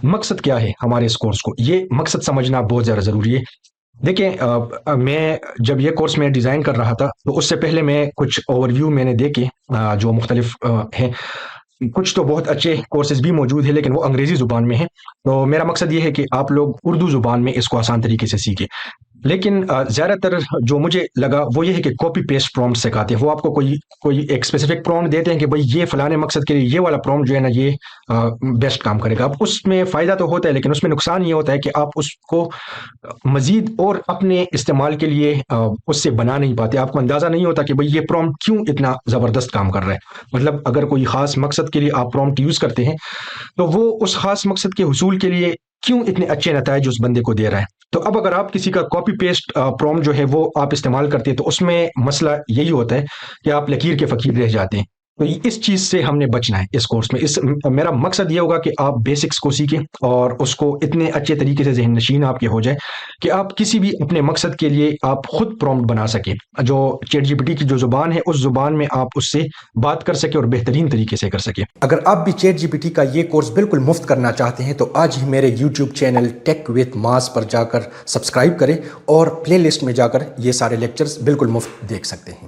مقصد کیا ہے ہمارے اس کورس کو، یہ مقصد سمجھنا بہت زیادہ ضروری ہے۔ دیکھیں، میں جب یہ کورس میں ڈیزائن کر رہا تھا تو اس سے پہلے میں کچھ اوور ویو میں نے دیکھے جو مختلف ہیں۔ کچھ تو بہت اچھے کورسز بھی موجود ہیں لیکن وہ انگریزی زبان میں ہیں، تو میرا مقصد یہ ہے کہ آپ لوگ اردو زبان میں اس کو آسان طریقے سے سیکھیں۔ لیکن زیادہ تر جو مجھے لگا وہ یہ ہے کہ کاپی پیسٹ پرومپٹ سکھاتے ہیں، وہ آپ کو کوئی ایک اسپیسیفک پرومپٹ دیتے ہیں کہ بھائی یہ فلانے مقصد کے لیے یہ والا پرومپٹ جو ہے نا یہ بیسٹ کام کرے گا۔ اب اس میں فائدہ تو ہوتا ہے لیکن اس میں نقصان یہ ہوتا ہے کہ آپ اس کو مزید اور اپنے استعمال کے لیے اس سے بنا نہیں پاتے، آپ کو اندازہ نہیں ہوتا کہ بھئی یہ پرومپٹ کیوں اتنا زبردست کام کر رہا ہے۔ مطلب اگر کوئی خاص مقصد کے لیے آپ پرومپٹ یوز کرتے ہیں تو وہ اس خاص مقصد کے حصول کے لیے کیوں اتنے اچھے نتائج اس بندے کو دے رہا ہے۔ تو اب اگر آپ کسی کا کاپی پیسٹ پرومپٹ جو ہے وہ آپ استعمال کرتے ہیں تو اس میں مسئلہ یہی ہوتا ہے کہ آپ لکیر کے فقیر رہ جاتے ہیں۔ تو اس چیز سے ہم نے بچنا ہے اس کورس میں۔ میرا مقصد یہ ہوگا کہ آپ بیسکس کو سیکھیں اور اس کو اتنے اچھے طریقے سے ذہن نشین آپ کے ہو جائے کہ آپ کسی بھی اپنے مقصد کے لیے آپ خود پرومپٹ بنا سکیں، جو چیٹ جی پی ٹی کی جو زبان ہے اس زبان میں آپ اس سے بات کر سکیں اور بہترین طریقے سے کر سکیں۔ اگر آپ بھی چیٹ جی پی ٹی کا یہ کورس بالکل مفت کرنا چاہتے ہیں تو آج ہی میرے یوٹیوب چینل ٹیک وتھ ماس پر جا کر سبسکرائب کریں اور پلے لسٹ میں جا کر یہ سارے لیکچرز بالکل مفت دیکھ سکتے ہیں۔